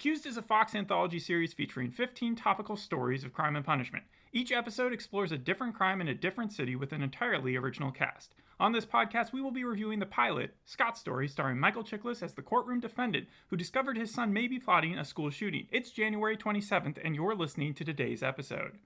Accused is a Fox anthology series featuring 15 topical stories of crime and punishment. Each episode explores a different crime in a different city with an entirely original cast. On this podcast, we will be reviewing the pilot, Scott's Story, starring Michael Chiklis as the courtroom defendant who discovered his son may be plotting a school shooting. It's January 27th, and you're listening to today's episode.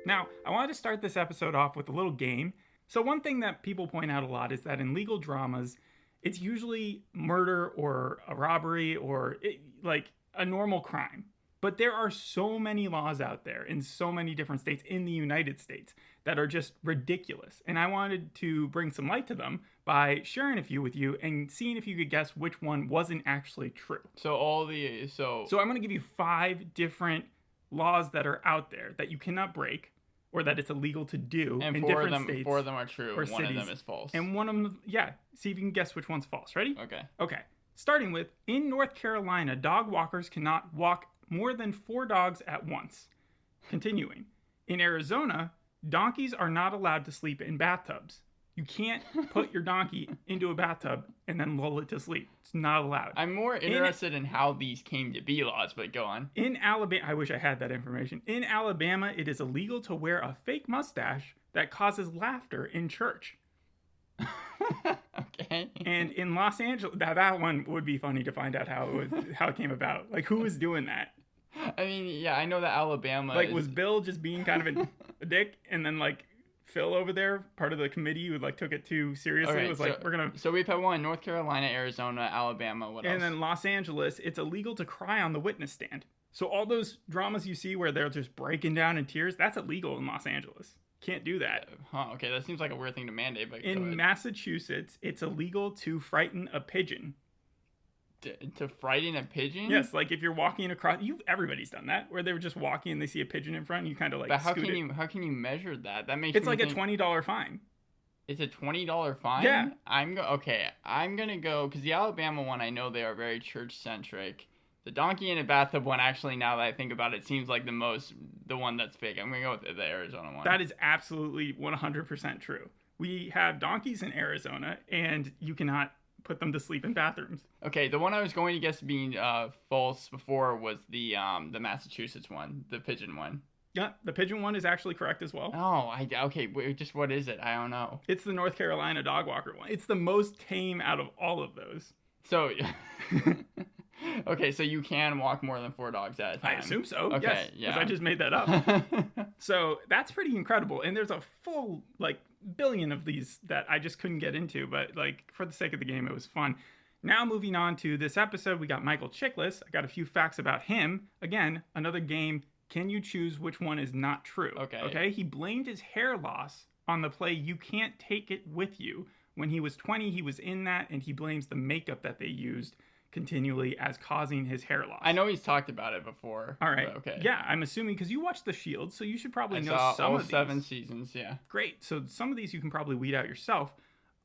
Now, I wanted to start this episode off with a little game. So one thing that people point out a lot is that in legal dramas, it's usually murder or a robbery or like a normal crime. But there are so many laws out there in so many different states in the United States that are just ridiculous. And I wanted to bring some light to them by sharing a few with you and seeing if you could guess which one wasn't actually true. So I'm going to give you 5 different laws that are out there that you cannot break, or that it's illegal to do in different states. 4 of them are true, one cities, of them is false. And one of them, see if you can guess which one's false. Ready? Okay. Starting with, in North Carolina, dog walkers cannot walk more than 4 dogs at once. Continuing, in Arizona, donkeys are not allowed to sleep in bathtubs. You can't put your donkey into a bathtub and then lull it to sleep. It's not allowed. I'm more interested in how these came to be laws, but go on. In Alabama, I wish I had that information. In Alabama, it is illegal to wear a fake mustache that causes laughter in church. Okay. And in Los Angeles, that one would be funny to find out how it came about. Like, who was doing that? I mean, yeah, I know that Alabama. Was Bill just being kind of a dick, and then Phil over there, part of the committee who took it too seriously, right, was like, we're gonna. So we've had one: North Carolina, Arizona, Alabama. What else? And then Los Angeles, it's illegal to cry on the witness stand. So all those dramas you see where they're just breaking down in tears, that's illegal in Los Angeles. Can't do that. Okay, that seems like a weird thing to mandate. But in Massachusetts, it's illegal to frighten a pigeon. To frighten a pigeon? Yes, like if you're walking across, everybody's done that, where they were just walking and they see a pigeon in front, you kind of But how can you measure that? That makes it's like a $20 fine. It's a $20 fine? Yeah. I'm gonna go because the Alabama one, I know they are very church centric. The donkey in a bathtub one, actually, now that I think about it, seems like the one that's fake. I'm gonna go with the Arizona one. That is absolutely 100% true. We have donkeys in Arizona, and you cannot put them to sleep in bathrooms. Okay, the one I was going to guess being false before was the Massachusetts one, the pigeon one. Yeah, the pigeon one is actually correct as well. Oh, okay, just what is it? I don't know. It's the North Carolina dog walker one. It's the most tame out of all of those. So, okay, so you can walk more than 4 dogs at a time. I assume so, okay, yes, because I just made that up. So that's pretty incredible, and there's a full, billion of these that I just couldn't get into, but for the sake of the game, it was fun. Now moving on to this episode, we got Michael Chiklis. I got a few facts about him. Again, another game. Can you choose which one is not true? Okay. He blamed his hair loss on the play You Can't Take It With You. When he was 20, he was in that, and he blames the makeup that they used continually as causing his hair loss. I know he's talked about it before. All right. Okay. Yeah, I'm assuming because you watched The Shield, so you should probably know some all of these. 7 seasons, yeah. Great. So some of these you can probably weed out yourself.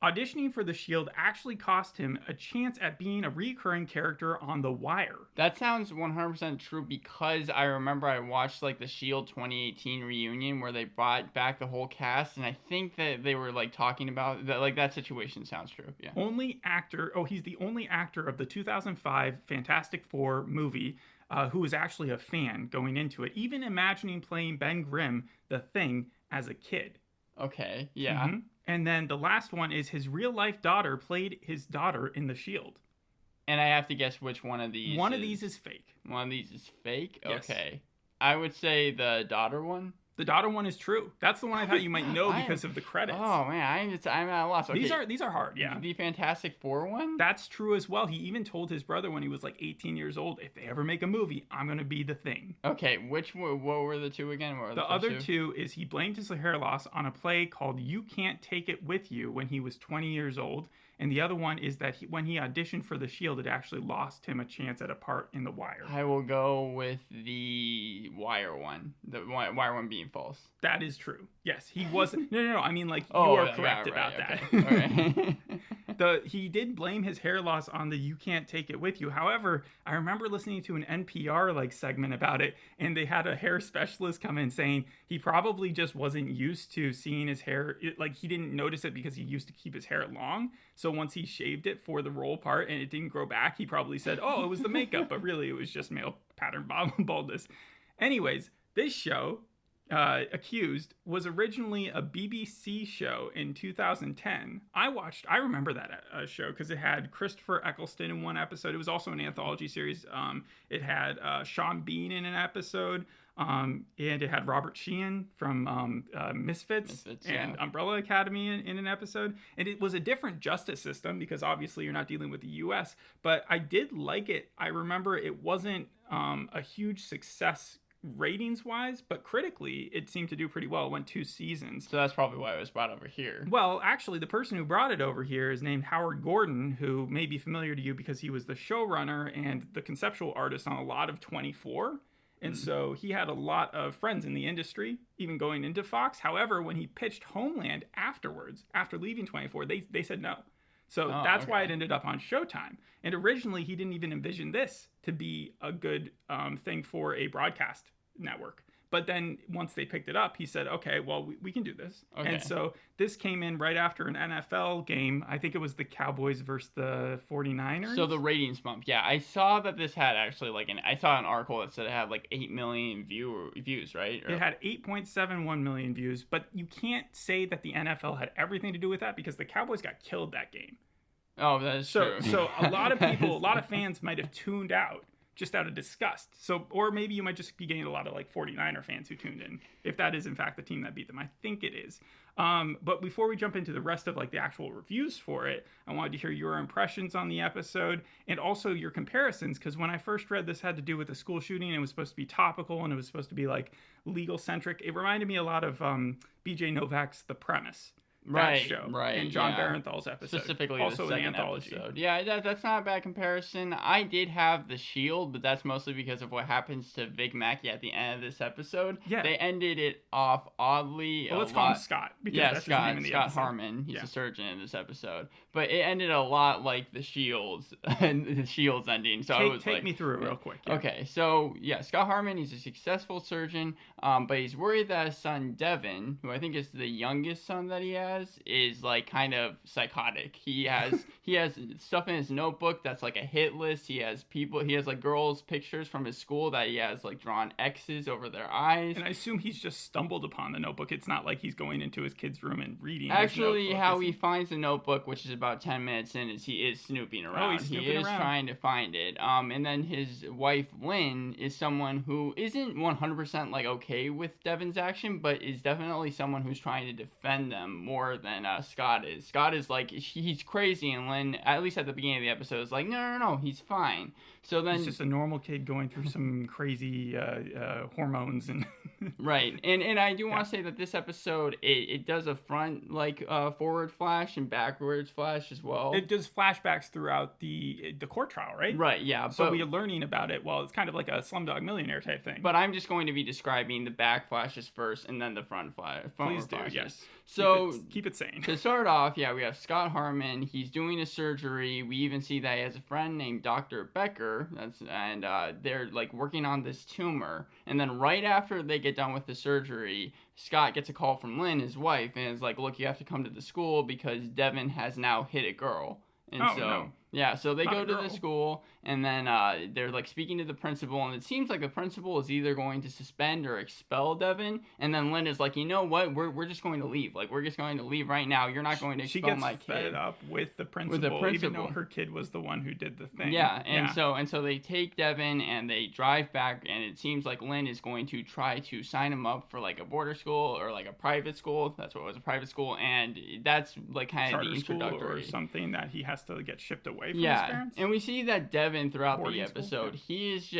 Auditioning for The Shield actually cost him a chance at being a recurring character on The Wire. That sounds 100% true because I remember I watched The Shield 2018 reunion where they brought back the whole cast, and I think that they were talking about that. That situation sounds true. Yeah. He's the only actor of the 2005 Fantastic Four movie who was actually a fan going into it, even imagining playing Ben Grimm, the Thing, as a kid. Okay. Yeah. Mm-hmm. And then the last one is his real-life daughter played his daughter in The Shield. And I have to guess which one of these One of these is fake. One of these is fake? Yes. Okay. I would say the daughter one. The daughter one is true. That's the one I thought you might know because of the credits. Oh, man. I'm at a loss. Okay. These are hard, yeah. The Fantastic Four one? That's true as well. He even told his brother when he was 18 years old, if they ever make a movie, I'm going to be the Thing. Okay, what were the two again? What were the other two is he blamed his hair loss on a play called You Can't Take It With You when he was 20 years old. And the other one is that when he auditioned for The Shield, it actually lost him a chance at a part in The Wire. I will go with the Wire one. The Wire one being false. That is true. Yes, he wasn't. No. I mean, you are correct about that. Okay. All right. He did blame his hair loss on the "you can't take it with you." However, I remember listening to an NPR segment about it, and they had a hair specialist come in saying he probably just wasn't used to seeing his hair. He didn't notice it because he used to keep his hair long. So once he shaved it for the role part and it didn't grow back, he probably said, "Oh, it was the makeup," but really it was just male pattern baldness. Anyways, this show, Accused, was originally a BBC show in 2010. I remember that show because it had Christopher Eccleston in one episode. It was also an anthology series. It had Sean Bean in an episode, and it had Robert Sheehan from Misfits and Umbrella Academy in an episode. And it was a different justice system because obviously you're not dealing with the U.S., but I did like it. I remember it wasn't a huge success ratings wise, but critically it seemed to do pretty well. It went 2 seasons. So that's probably why it was brought over here. Well, actually, the person who brought it over here is named Howard Gordon, who may be familiar to you because he was the showrunner and the conceptual artist on a lot of 24. And so he had a lot of friends in the industry, even going into Fox. However, when he pitched Homeland afterwards, after leaving 24, they said no. So that's why it ended up on Showtime. And originally, he didn't even envision this to be a good thing for a broadcast network. But then once they picked it up, he said, okay, well, we can do this. Okay. And so this came in right after an NFL game. I think it was the Cowboys versus the 49ers. So the ratings bump. Yeah, I saw that this had actually I saw an article that said it had 8 million views, right? It had 8.71 million views, but you can't say that the NFL had everything to do with that because the Cowboys got killed that game. Oh, that is true. So a lot of people, a lot of fans might have tuned out just out of disgust. So, or maybe you might just be getting a lot of 49er fans who tuned in, if that is in fact the team that beat them. I think it is. But before we jump into the rest of the actual reviews for it, I wanted to hear your impressions on the episode and also your comparisons, because when I first read this had to do with a school shooting, it was supposed to be topical and it was supposed to be legal centric. It reminded me a lot of BJ Novak's The Premise. Show, and John Barenthal's episode, specifically also the second an anthology episode. Yeah, that's not a bad comparison. I did have The Shield, but that's mostly because of what happens to Vic Mackey at the end of this episode. Yeah, they ended it off oddly. Well, let's call him Scott because that's his name in the episode. Scott Harmon. He's a surgeon in this episode, but it ended a lot like The Shield's and The Shield's ending. So take me through it real quick. Yeah. Okay, so Scott Harmon. He's a successful surgeon, but he's worried that his son Devin, who I think is the youngest son that he has, is kind of psychotic. He has stuff in his notebook that's a hit list. He has girls' pictures from his school that he has drawn X's over their eyes. And I assume he's just stumbled upon the notebook. It's not like he's going into his kid's room and reading. Actually, how he finds the notebook, which is about 10 minutes in, is he is snooping around. Oh, he's snooping around. He is trying to find it. And then his wife Lynn is someone who isn't 100% okay with Devin's action, but is definitely someone who's trying to defend them more than Scott is. Scott is he's crazy, and Lynn, at least at the beginning of the episode, is no, he's fine. So then he's just a normal kid going through some crazy hormones and right. And I do want to say that this episode it does a front forward flash and backwards flash as well. It does flashbacks throughout the court trial, right? Right. Yeah. So we are learning about it. Well, it's kind of like a Slumdog Millionaire type thing. But I'm just going to be describing the back flashes first, and then the front flashes. Please do. Yes. So keep it sane. To start off, we have Scott Harmon. He's doing a surgery. We even see that he has a friend named Dr. Becker. And they're working on this tumor. And then right after they get done with the surgery, Scott gets a call from Lynn, his wife, and is look, you have to come to the school because Devin has now hit a girl. And no. Yeah, so they go to the school, and then they're speaking to the principal, and it seems like the principal is either going to suspend or expel Devin, and then Lynn is you know what, we're just going to leave. We're just going to leave right now. You're not going to expel my kid. She gets fed up with the principal, even though her kid was the one who did the thing. Yeah, so they take Devin, and they drive back, and it seems like Lynn is going to try to sign him up for a border school or a private school. That's what it was, a private school, and that's kind of the introductory. Or something that he has to get shipped away from his parents. And we see that Devin throughout the episode, he's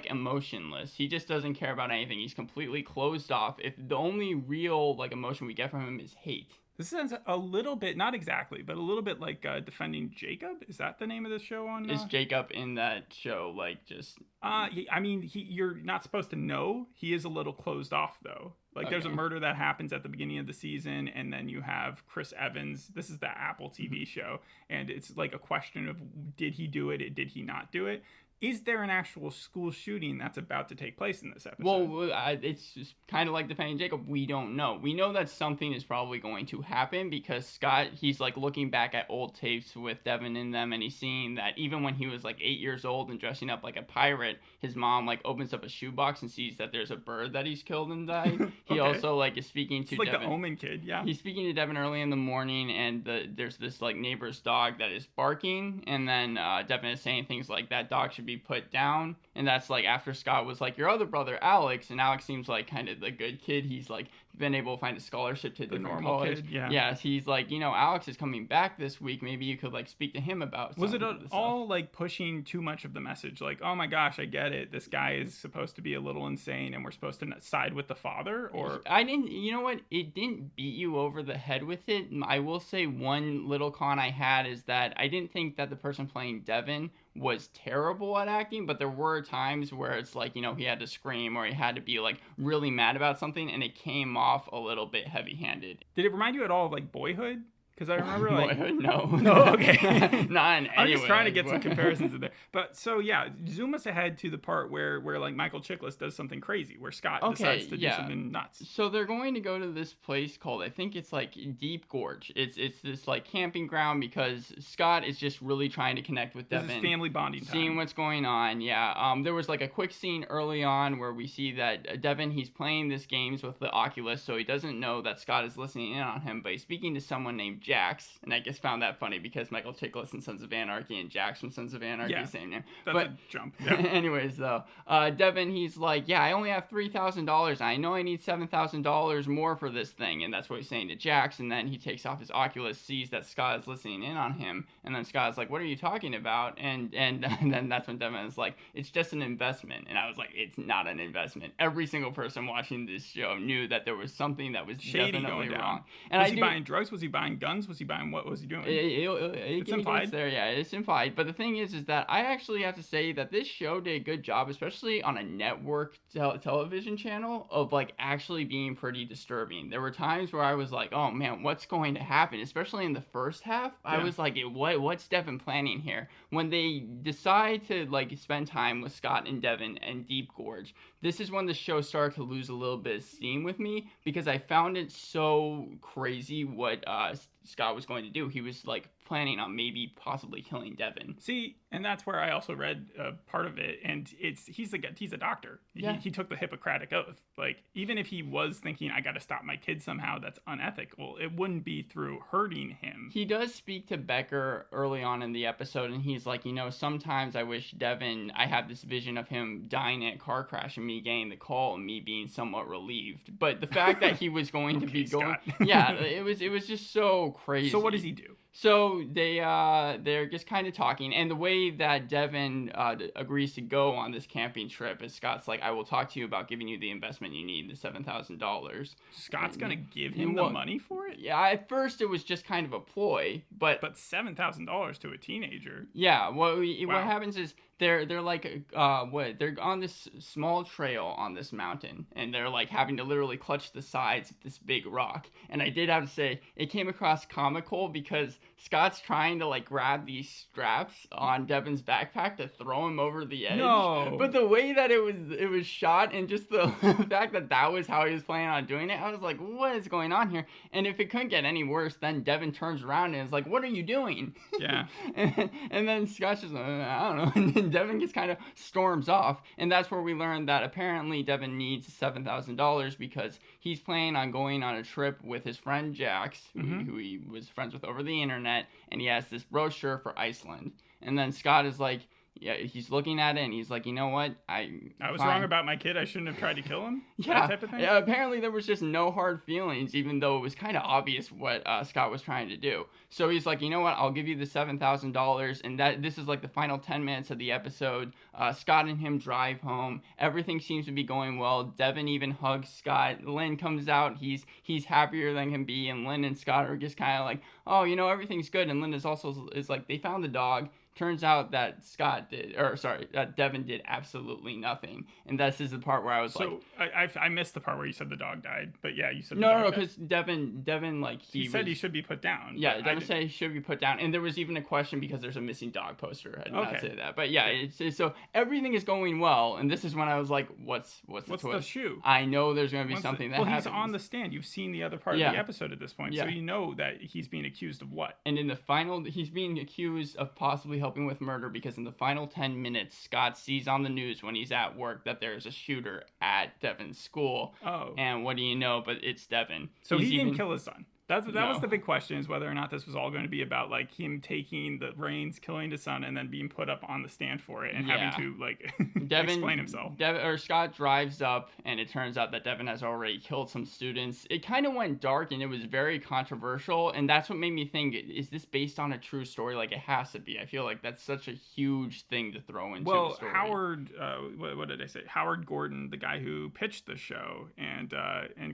emotionless. He just doesn't care about anything. He's completely closed off. If the only real emotion we get from him is hate. This sounds a little bit, not exactly, but a little bit like Defending Jacob. Is that the name of the show on? Is Jacob in that show just? I mean, you're not supposed to know. He is a little closed off though. Like, there's a murder that happens at the beginning of the season, and then you have Chris Evans. This is the Apple TV show, and it's like a question of, did he do it? Did he not do it? Is there an actual school shooting that's about to take place in this episode? Well, it's just kind of like Defending Jacob. We don't know. We know that something is probably going to happen because Scott, he's like looking back at old tapes with Devin in them, and he's seeing that even when he was like 8 years old and dressing up like a pirate, his mom like opens up a shoebox and sees that there's a bird that he's killed and died. He also like is speaking to Devin. It's like Devin. the Omen kid, yeah. He's speaking to Devin early in the morning, and there's this like neighbor's dog that is barking, and then Devin is saying things like, that dog should be put down, and that's like after Scott was like, your other brother Alex, and Alex seems like kind of the good kid. He's like been able to find a scholarship to the different college. Kid, yeah. Yes, he's like, you know, Alex is coming back this week. Maybe you could like speak to him about. Was it all like pushing too much of the message? Like, oh my gosh, I get it. This guy is supposed to be a little insane, and we're supposed to side with the father. Or I didn't. You know what? It didn't beat you over the head with it. I will say one little con I had is that I didn't think that the person playing Devin was terrible at acting, but there were times where it's like, you know, he had to scream or he had to be like really mad about something, and it came off a little bit heavy-handed. Did it remind you at all of like Boyhood? Because I remember like Boyhood, no, okay, not in any I'm just way trying to like get some Boyhood. comparisons in there. But so yeah, zoom us ahead to the part where like Michael Chiklis does something crazy, where Scott decides to do something nuts. So they're going to go to this place called, I think it's like Deep Gorge. It's this like camping ground because Scott is just really trying to connect with Devin. This is family bonding time. Seeing what's going on, yeah. There was like a quick scene early on where we see that Devin, he's playing this games with the Oculus, so he doesn't know that Scott is listening in on him, but he's speaking to someone named Jax, and I just found that funny because Michael Chiklis in Sons of Anarchy and Jax from Sons of Anarchy, same name. That's a jump. Yeah. Anyways, though, Devin, he's like, yeah, I only have $3,000. I know I need $7,000 more for this thing, and that's what he's saying to Jax. And then he takes off his Oculus, sees that Scott is listening in on him, and then Scott's like, what are you talking about? And then that's when Devin is like, it's just an investment. And I was like, it's not an investment. Every single person watching this show knew that there was something that was shady definitely going down. Wrong. And was he buying drugs? Was he buying guns? Was he buying what was he doing? It's implied. There, yeah, it's implied. But the thing is that I actually have to say that this show did a good job, especially on a network television channel, of like actually being pretty disturbing. There were times where I was like, oh man, what's going to happen? Especially in the first half, I was like, what's Devin planning here? When they decide to like spend time with Scott and Devin and Deep Gorge, this is when the show started to lose a little bit of steam with me because I found it so crazy what Scott was going to do. He was like planning on maybe possibly killing Devin. See, and that's where I also read part of it, and he's a doctor. Yeah. He took the Hippocratic Oath. Like, even if he was thinking, I got to stop my kid somehow, that's unethical, it wouldn't be through hurting him. He does speak to Becker early on in the episode, and he's like, you know, sometimes I wish Devin, I have this vision of him dying in a car crash and me getting the call and me being somewhat relieved. But the fact that he was going to be going... Yeah, it was just so crazy. So what does he do? So they're just kind of talking, and the way that Devin agrees to go on this camping trip is Scott's like, I will talk to you about giving you the investment you need, the $7,000. Scott's gonna give him the money for it? Yeah, at first it was just kind of a ploy, but $7,000 to a teenager. Yeah, what happens is they're like they're on this small trail on this mountain, and they're like having to literally clutch the sides of this big rock. And I did have to say it came across comical because Scott's trying to like grab these straps on Devin's backpack to throw him over the edge. No. But the way that it was shot, and just the fact that was how he was planning on doing it, I was like, what is going on here? And if it couldn't get any worse, then Devin turns around and is like, what are you doing? Yeah. and then Scott's just like, I don't know. And then Devin just kind of storms off. And that's where we learned that apparently Devin needs $7,000 because he's planning on going on a trip with his friend Jax, who he was friends with over the internet, and he has this brochure for Iceland. And then Scott is like, yeah, he's looking at it and he's like, you know what? I was wrong about my kid. I shouldn't have tried to kill him. Yeah, that type of thing. Yeah. Apparently there was just no hard feelings, even though it was kind of obvious what Scott was trying to do. So he's like, you know what? I'll give you the $7,000, and this is like the final 10 minutes of the episode. Scott and him drive home. Everything seems to be going well. Devin even hugs Scott. Lynn comes out. He's happier than can be, and Lynn and Scott are just kind of like, oh, you know, everything's good. And Lynn is like, they found the dog. Turns out that Devin did absolutely nothing. And this is the part where I was so I missed the part where you said the dog died, but yeah, you said no, because Devin, like, he said he should be put down. Yeah, Devin said he should be put down. And there was even a question because there's a missing dog poster. I did not say that. But yeah, it's so everything is going well. And this is when I was like, what's the twist? The shoe? I know there's going to be something that happens. He's on the stand. You've seen the other part of the episode at this point. So you know that he's being accused of what? And in the final, he's being accused of possibly helping with murder because in the final 10 minutes, Scott sees on the news when he's at work that there's a shooter at Devin's school. Oh. And what do you know? But it's Devin. So he didn't kill his son. That was the big question, is whether or not this was all going to be about like him taking the reins, killing his son, and then being put up on the stand for it and having to like explain himself. Scott drives up, and it turns out that Devin has already killed some students. It kind of went dark, and it was very controversial, and that's what made me think: is this based on a true story? Like, it has to be. I feel like that's such a huge thing to throw into a story. Howard, what did I say? Howard Gordon, the guy who pitched the show and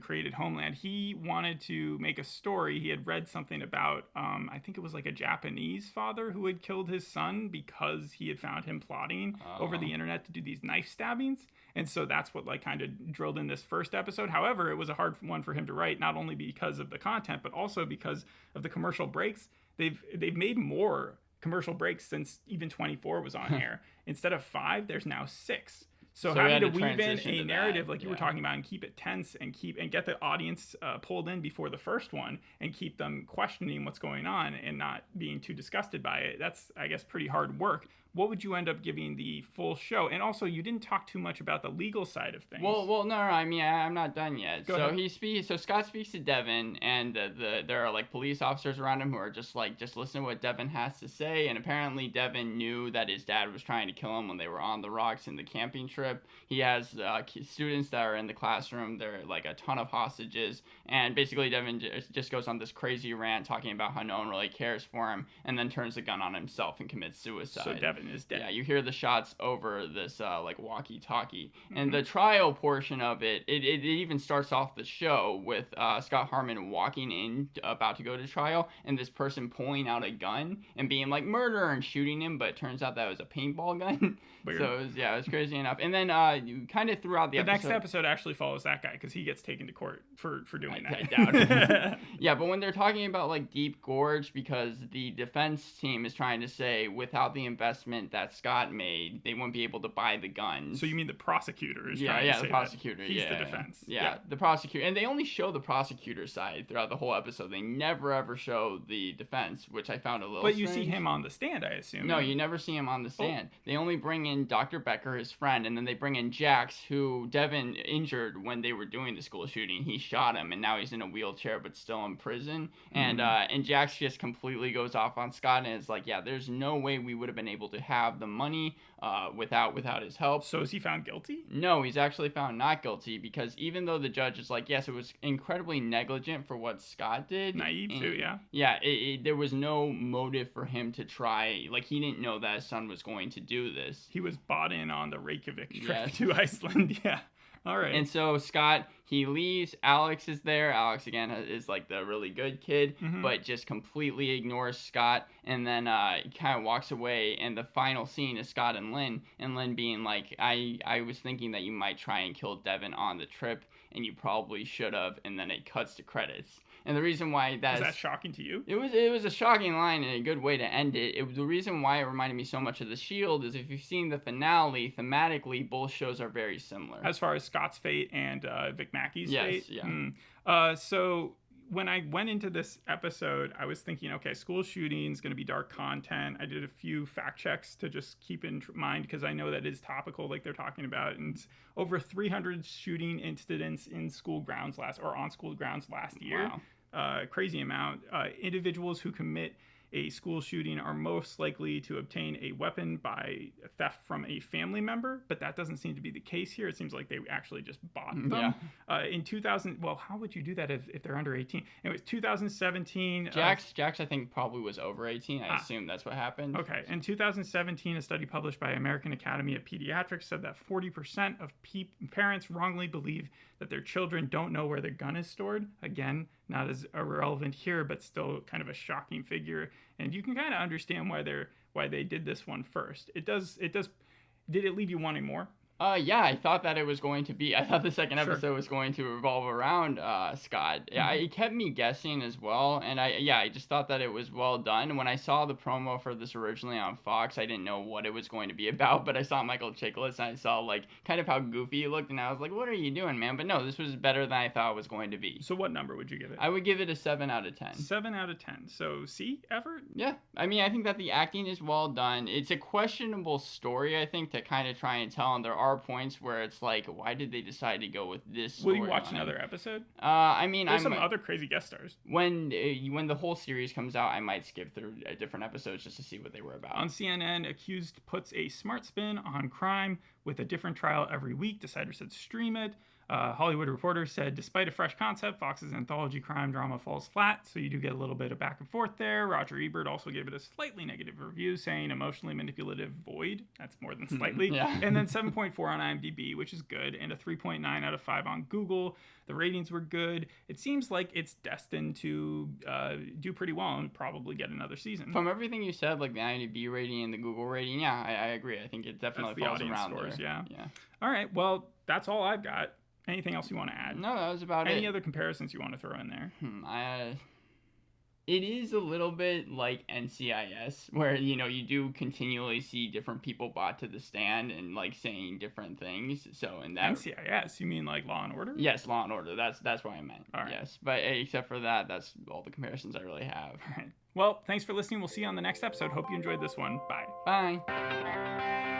created Homeland, he wanted to make a story. He had read something about, I think it was like a Japanese father who had killed his son because he had found him plotting over the internet to do these knife stabbings. And so that's what like kind of drilled in this first episode. However, it was a hard one for him to write, not only because of the content, but also because of the commercial breaks. They've made more commercial breaks since even 24 was on air. Instead of 5, there's now 6. So having to weave in a narrative like you were talking about and keep it tense and get the audience pulled in before the first one and keep them questioning what's going on and not being too disgusted by it. That's, I guess, pretty hard work. What would you end up giving the full show? And also, you didn't talk too much about the legal side of things. Well, no. I mean, I'm not done yet. Go ahead. So Scott speaks to Devin, and there are like police officers around him who are just listen to what Devin has to say. And apparently, Devin knew that his dad was trying to kill him when they were on the rocks in the camping trip. He has students that are in the classroom. There are like a ton of hostages, and basically, Devin just goes on this crazy rant talking about how no one really cares for him, and then turns the gun on himself and commits suicide. So Devin is dead. Yeah, you hear the shots over this like walkie-talkie. And the trial portion of it even starts off the show with Scott Harmon walking in about to go to trial, and this person pulling out a gun and being like murder and shooting him, but it turns out that was a paintball gun. Weird. So it was crazy enough. And then you kind of throughout the next episode actually follows that guy because he gets taken to court for doing that. I doubt it. Yeah, but when they're talking about like Deep Gorge, because the defense team is trying to say without the investment that Scott made, they wouldn't be able to buy the guns. So you mean the prosecutor is trying to say the prosecutor. He's the defense. Yeah, the prosecutor. And they only show the prosecutor's side throughout the whole episode. They never ever show the defense, which I found a little strange. But you see him on the stand, I assume. No, you never see him on the stand. They only bring in Dr. Becker, his friend, and then they bring in Jax, who Devin injured when they were doing the school shooting. He shot him, and now he's in a wheelchair but still in prison. And Jax just completely goes off on Scott and is like, yeah, there's no way we would have been able to have the money without his help. So is he found guilty? No, he's actually found not guilty, because even though the judge is like, yes, it was incredibly negligent for what Scott did. Naive too, yeah. Yeah, there was no motive for him to try. Like, he didn't know that his son was going to do this. He was bought in on the Reykjavik trip to Iceland, yeah. All right. And so Scott, he leaves. Alex is there. Alex, again, is like the really good kid, but just completely ignores Scott, and then he kind of walks away. And the final scene is Scott and Lynn being like, I was thinking that you might try and kill Devin on the trip, and you probably should have. And then it cuts to credits. And the reason why was that shocking to you? It was a shocking line and a good way to end it. The reason why it reminded me so much of The Shield is if you've seen the finale, thematically, both shows are very similar. As far as Scott's fate and Vic Mackey's fate? Yes, yeah. So when I went into this episode, I was thinking, okay, school shooting is going to be dark content. I did a few fact checks to just keep in mind because I know that is topical, like they're talking about. And over 300 shooting incidents in school grounds on school grounds last year. Wow. Crazy amount. Individuals who commit a school shooting are most likely to obtain a weapon by theft from a family member, but that doesn't seem to be the case here. It seems like they actually just bought them. Yeah. In 2000, well, how would you do that if they're under 18? It was 2017. Jax, I think, probably was over 18. I assume that's what happened. Okay. In 2017, a study published by American Academy of Pediatrics said that 40% of parents wrongly believe that their children don't know where their gun is stored. Again, not as irrelevant here, but still kind of a shocking figure. And you can kind of understand why they're why they did this one first. It does. Did it leave you wanting more? Yeah, I thought that it was going to be. I thought the second Sure. episode was going to revolve around Scott. Yeah, it kept me guessing as well, and I just thought that it was well done. When I saw the promo for this originally on Fox, I didn't know what it was going to be about, but I saw Michael Chiklis and I saw like kind of how goofy he looked, and I was like, "What are you doing, man?" But no, this was better than I thought it was going to be. So what number would you give it? I would give it a 7 out of 10. 7 out of 10. So C, effort? Yeah, I mean, I think that the acting is well done. It's a questionable story, I think, to kind of try and tell, and there are points where it's like, why did they decide to go with this Will you storyline? watch another episode? I mean, There's some other crazy guest stars. When the whole series comes out, I might skip through different episodes just to see what they were about. On CNN, accused puts a smart spin on crime with a different trial every week. Decider said stream it. Hollywood Reporter said, despite a fresh concept, Fox's anthology crime drama falls flat, so you do get a little bit of back and forth there. Roger Ebert also gave it a slightly negative review, saying emotionally manipulative void. That's more than slightly. Yeah. And then 7.4 on IMDb, which is good, and a 3.9 out of 5 on Google. The ratings were good. It seems like it's destined to do pretty well and probably get another season. From everything you said, like the IMDb rating and the Google rating, yeah, I agree. I think it definitely falls around scores, there. Yeah. All right, well, that's all I've got. Anything else you want to add? No, that was about it. Any other comparisons you want to throw in there? It is a little bit like NCIS, where, you know, you do continually see different people brought to the stand and, like, saying different things. So in that... NCIS? You mean like Law and Order? Yes, Law and Order. That's what I meant. All right. Yes, but except for that, that's all the comparisons I really have. All right. Well, thanks for listening. We'll see you on the next episode. Hope you enjoyed this one. Bye. Bye.